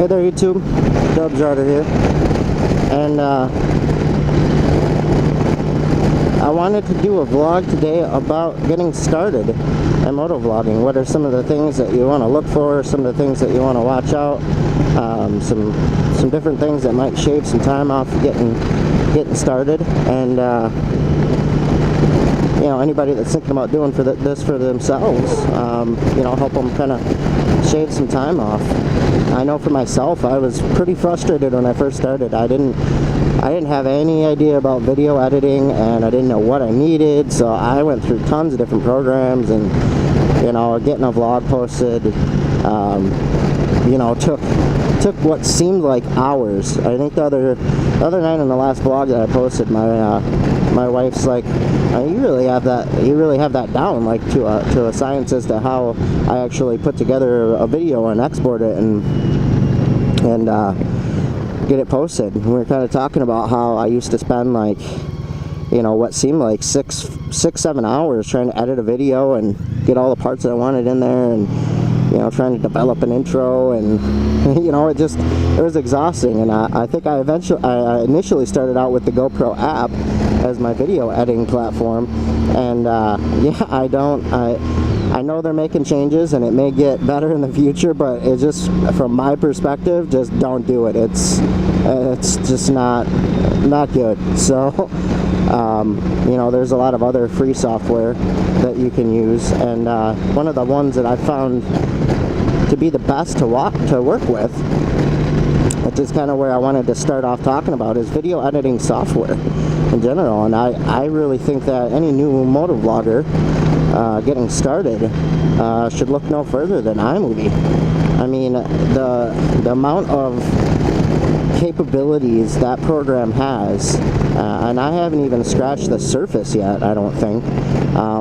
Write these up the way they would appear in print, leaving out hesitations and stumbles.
Hey there YouTube, Dubs Rider here, and I wanted to do a vlog today about getting started in motovlogging. What are some of the things that you want to look for, some of the things that you want to watch out, some different things that might shave some time off getting started, and you know, anybody that's thinking about doing this for themselves, you know, help them kind of shave some time off. I know for myself, I was pretty frustrated when I first started. I didn't have any idea about video editing, and I didn't know what I needed, so I went through tons of different programs, and you know, getting a vlog posted, you know, took what seemed like hours. I think the other night in the last vlog that I posted, my wife's like, you really have that down, like to a science as to how I actually put together a video and export it and get it posted. And we were kind of talking about how I used to spend, like, you know, what seemed like 6-7 hours trying to edit a video and get all the parts that I wanted in there, and you know, trying to develop an intro, and you know, it was exhausting. And I think I initially started out with the GoPro app as my video editing platform, and yeah, I know they're making changes and it may get better in the future, but it just, from my perspective, just don't do it. It's just not good. So you know, there's a lot of other free software that you can use, and one of the ones that I found to be the best to work with, which is kind of where I wanted to start off talking about, is video editing software in general. And I really think that any new motovlogger getting started should look no further than iMovie. I mean, the amount of capabilities that program has, and I haven't even scratched the surface yet, I don't think,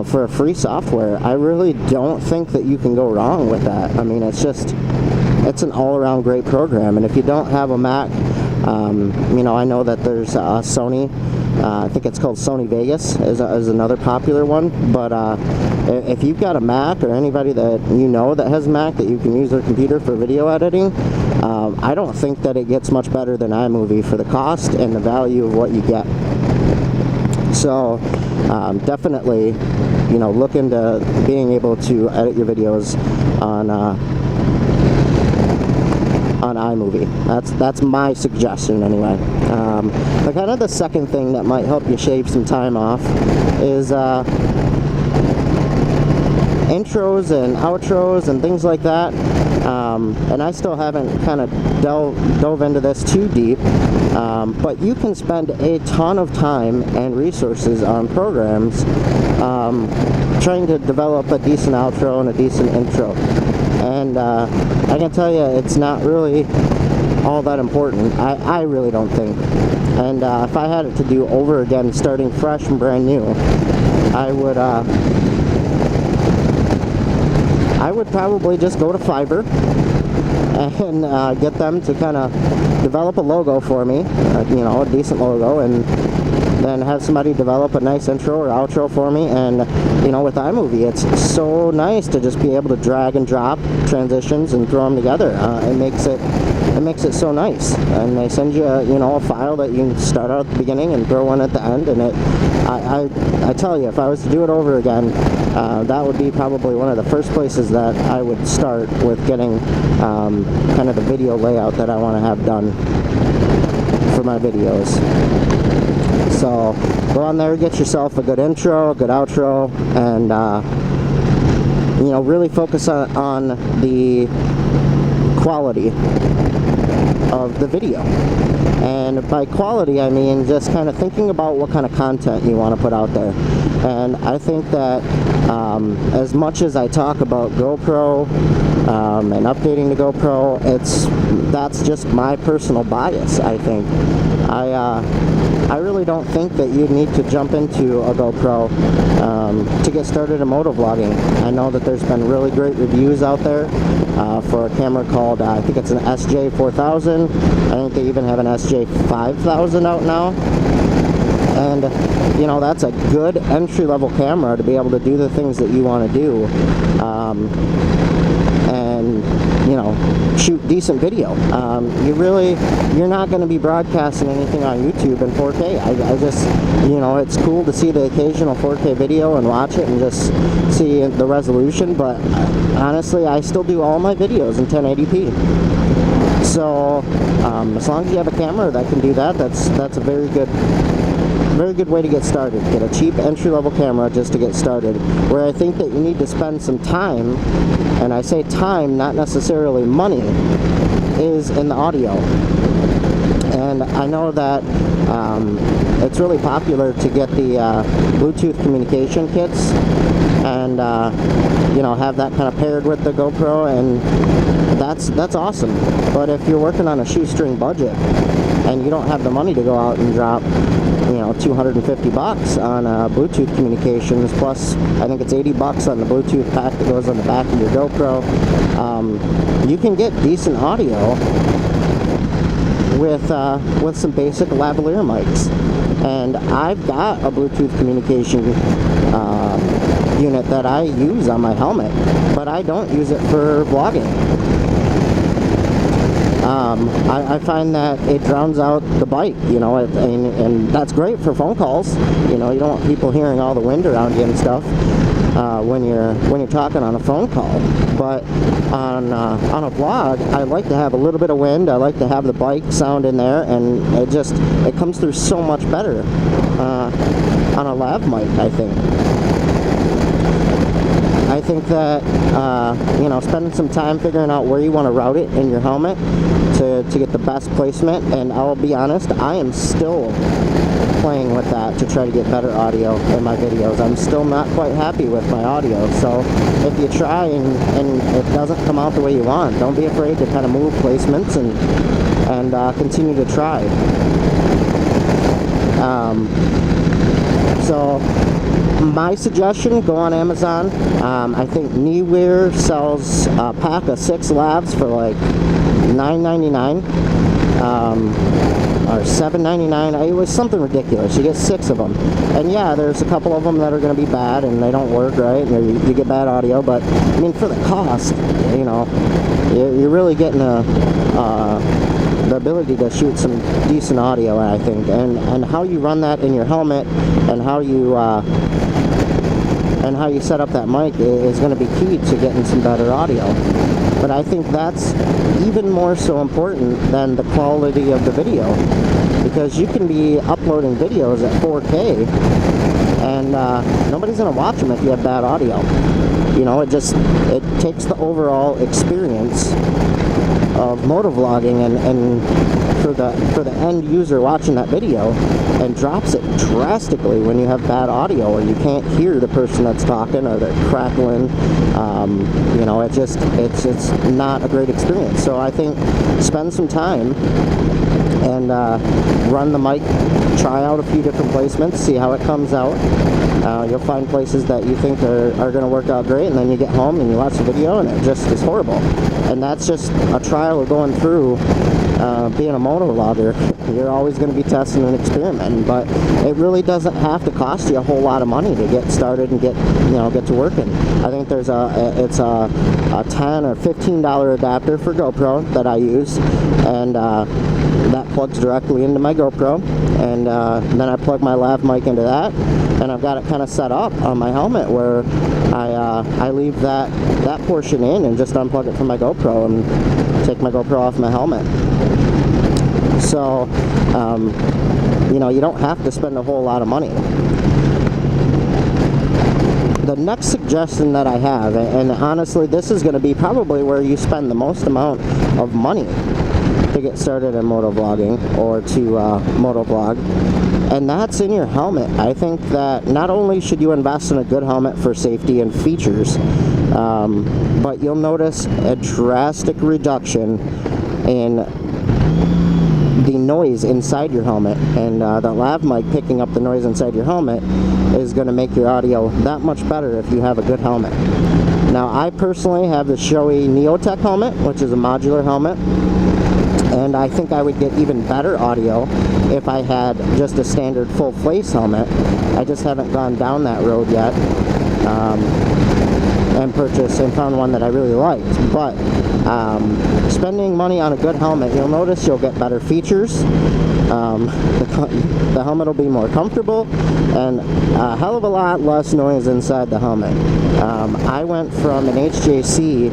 for a free software. I really don't think that you can go wrong with that. I mean, it's an all-around great program. And if you don't have a Mac, you know, I know that there's Sony, I think it's called Sony Vegas is another popular one, but if you've got a Mac, or anybody that you know that has a Mac that you can use their computer for video editing, I don't think that it gets much better than iMovie for the cost and the value of what you get. So definitely, you know, look into being able to edit your videos on iMovie. That's my suggestion anyway. But kind of the second thing that might help you shave some time off is intros and outros and things like that. And I still haven't kind of dove into this too deep, but you can spend a ton of time and resources on programs trying to develop a decent outro and a decent intro. And I can tell you, it's not really all that important. I really don't think. And if I had it to do over again, starting fresh and brand new, I would probably just go to Fiverr and get them to kind of develop a logo for me, you know, a decent logo, and then have somebody develop a nice intro or outro for me. And you know, with iMovie, it's so nice to just be able to drag and drop transitions and throw them together. It makes it so nice. And they send you, you know, a file that you can start out at the beginning and throw one at the end. And I tell you, if I was to do it over again, that would be probably one of the first places that I would start with getting kind of the video layout that I want to have done for my videos. So go on there, get yourself a good intro, a good outro, and you know, really focus on the quality of the video. And by quality, I mean just kind of thinking about what kind of content you want to put out there. And I think that as much as I talk about GoPro and updating the GoPro, that's just my personal bias. I think I really don't think that you need to jump into a GoPro to get started in motovlogging. I know that there's been really great reviews out there for a camera called, I think it's an SJ4000. I think they even have an SJ5000 out now. And you know, that's a good entry-level camera to be able to do the things that you want to do. And you know, shoot decent video. You're not going to be broadcasting anything on YouTube in 4K. I just, you know, it's cool to see the occasional 4K video and watch it and just see the resolution, but honestly, I still do all my videos in 1080p. So as long as you have a camera that can do that, that's a very good way to get started. Get a cheap entry-level camera just to get started. Where I think that you need to spend some time, and I say time, not necessarily money, is in the audio. And I know that it's really popular to get the Bluetooth communication kits and you know, have that kind of paired with the GoPro, and that's awesome. But if you're working on a shoestring budget and you don't have the money to go out and drop, you know, $250 on Bluetooth communications, plus I think it's $80 on the Bluetooth pack that goes on the back of your GoPro, you can get decent audio with some basic lavalier mics. And I've got a Bluetooth communication unit that I use on my helmet, but I don't use it for vlogging. I find that it drowns out the bike, you know, and that's great for phone calls. You know, you don't want people hearing all the wind around you and stuff when you're talking on a phone call. But on a vlog, I like to have a little bit of wind. I like to have the bike sound in there, and it comes through so much better on a lav mic, I think. I think that, you know, spending some time figuring out where you want to route it in your helmet to get the best placement, and I'll be honest, I am still playing with that to try to get better audio in my videos. I'm still not quite happy with my audio, so if you try and it doesn't come out the way you want, don't be afraid to kind of move placements and continue to try. So my suggestion, go on Amazon. I think Neewear sells a pack of 6 lavs for like $9.99 or $7.99. It was something ridiculous. You get 6 of them, and yeah, there's a couple of them that are going to be bad and they don't work right, and you get bad audio. But I mean, for the cost, you know, you're really getting the ability to shoot some decent audio, I think, and how you run that in your helmet and how you set up that mic is going to be key to getting some better audio. But I think that's even more so important than the quality of the video, because you can be uploading videos at 4K and nobody's going to watch them if you have bad audio. You know, it takes the overall experience of motovlogging and for the end user watching that video, and drops it drastically when you have bad audio or you can't hear the person that's talking or they're crackling. You know, it's not a great experience. So I think spend some time and run the mic, try out a few different placements, see how it comes out. You'll find places that you think are going to work out great, and then you get home and you watch the video and it just is horrible. And that's just a trial of going through being a motovlogger. You're always going to be testing and experimenting, but it really doesn't have to cost you a whole lot of money to get started and get to working. I think there's it's a $10 or $15 adapter for GoPro that I use, and that plugs directly into my GoPro, and then I plug my lav mic into that, and I've got it kind of set up on my helmet where I leave that portion in and just unplug it from my GoPro and take my GoPro off my helmet. So, you know, you don't have to spend a whole lot of money. The next suggestion that I have, and honestly this is going to be probably where you spend the most amount of money to get started in motovlogging or to motovlog, and that's in your helmet. I think that not only should you invest in a good helmet for safety and features, but you'll notice a drastic reduction in the noise inside your helmet, and the lav mic picking up the noise inside your helmet is going to make your audio that much better if you have a good helmet. Now, I personally have the Shoei Neotech helmet, which is a modular helmet, and I think I would get even better audio if I had just a standard full face helmet. I just haven't gone down that road yet. and purchased and found one that I really liked. But spending money on a good helmet, you'll notice you'll get better features. The helmet will be more comfortable and a hell of a lot less noise inside the helmet. I went from an HJC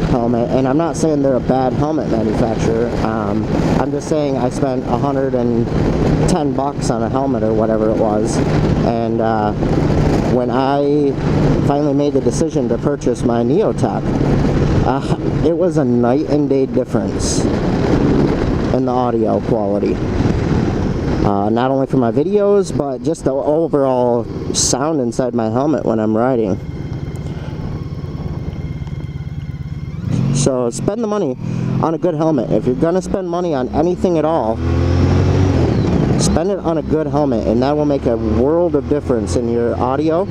helmet, and I'm not saying they're a bad helmet manufacturer. I'm just saying I spent $110 on a helmet or whatever it was, and when I finally made the decision to purchase my Neotech, it was a night and day difference in the audio quality. Not only for my videos, but just the overall sound inside my helmet when I'm riding. So spend the money on a good helmet. If you're gonna spend money on anything at all, spend it on a good helmet, and that will make a world of difference in your audio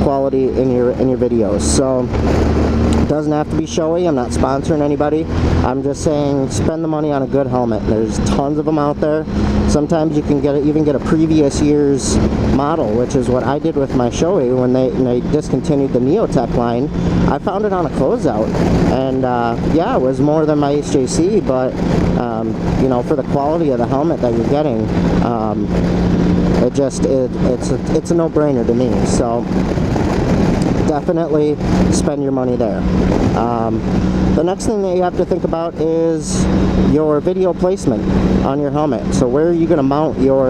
quality in your videos. So it doesn't have to be showy. I'm not sponsoring anybody. I'm just saying spend the money on a good helmet. There's tons of them out there. Sometimes you can even get a previous year's model, which is what I did with my Shoei when they discontinued the Neotech line. I found it on a closeout, and yeah, it was more than my HJC, but you know, for the quality of the helmet that you're getting, it's a no-brainer to me. So definitely spend your money there. The next thing that you have to think about is your video placement on your helmet. So where are you going to mount your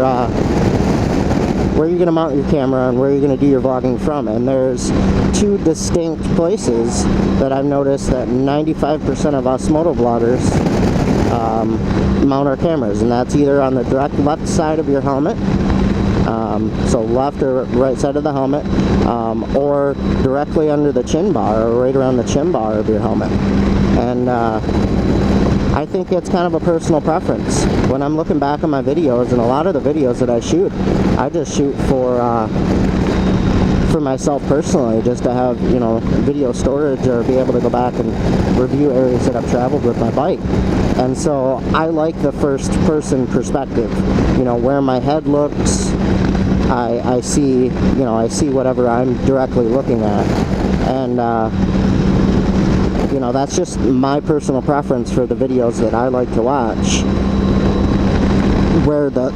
camera, and where you're going to do your vlogging from? And there's two distinct places that I've noticed that 95% of us motovloggers mount our cameras, and that's either on the direct left side of your helmet, so left or right side of the helmet, or directly under the chin bar, or right around the chin bar of your helmet. And I think it's kind of a personal preference. When I'm looking back on my videos, and a lot of the videos that I shoot, I just shoot for myself personally, just to have, you know, video storage, or be able to go back and review areas that I've traveled with my bike. And so I like the first person perspective, you know, where my head looks. I see, you know, I see whatever I'm directly looking at, and you know, that's just my personal preference for the videos that I like to watch, where the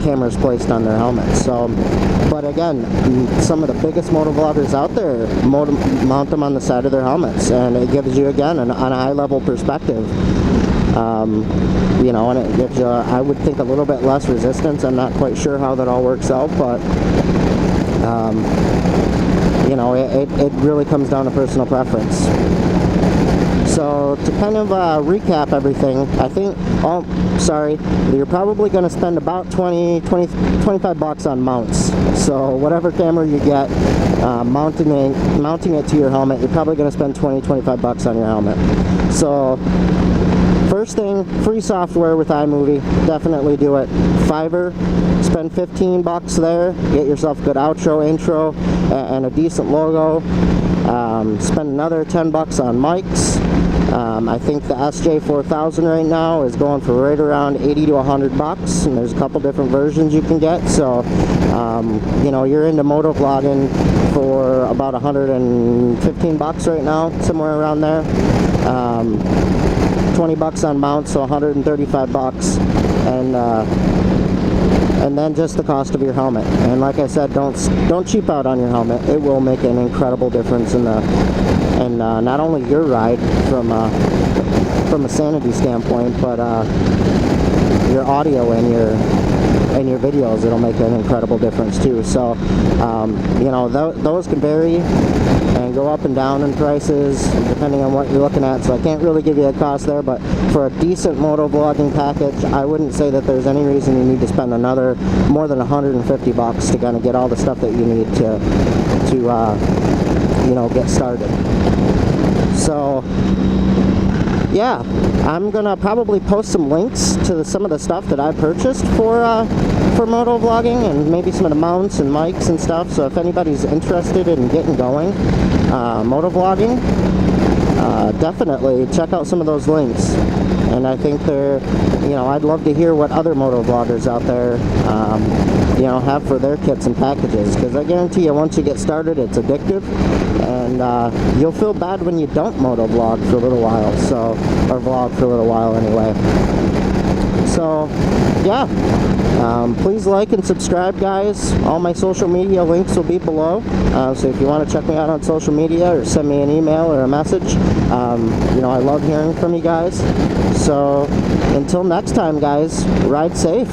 camera's placed on their helmet. So, but again, some of the biggest motovloggers out there mount them on the side of their helmets, and it gives you, again, on a high level perspective. You know, and it gives you, I would think, a little bit less resistance. I'm not quite sure how that all works out, but you know, it really comes down to personal preference. So to kind of recap everything, I think, you're probably going to spend about $25 on mounts. So whatever camera you get, mounting it to your helmet, you're probably going to spend $25 on your helmet. So first thing, free software with iMovie, definitely do it. Fiverr, spend $15 there, get yourself a good outro, intro, and a decent logo. Spend another $10 on mics. I think the SJ4000 right now is going for right around $80 to $100, and there's a couple different versions you can get. So, you know, you're into motovlogging for about $115 right now, somewhere around there. $20 on mounts, so $135, and then just the cost of your helmet. And like I said, don't cheap out on your helmet. It will make an incredible difference in not only your ride from a sanity standpoint, but your audio and your videos. It'll make an incredible difference too. So you know, those can vary and go up and down in prices depending on what you're looking at, so I can't really give you a cost there, but for a decent motovlogging package, I wouldn't say that there's any reason you need to spend more than $150 to kind of get all the stuff that you need to you know, get started. So yeah, I'm gonna probably post some links to some of the stuff that I purchased for motovlogging, and maybe some of the mounts and mics and stuff. So if anybody's interested in getting going motovlogging, definitely check out some of those links. and I think they're, I'd love to hear what other motovloggers out there, have for their kits and packages, because I guarantee you once you get started it's addictive, and you'll feel bad when you don't motovlog for a little while, or vlog for a little while anyway. So yeah, please like and subscribe, guys. All my social media links will be below, so if you want to check me out on social media or send me an email or a message, I love hearing from you guys. So until next time, guys, ride safe.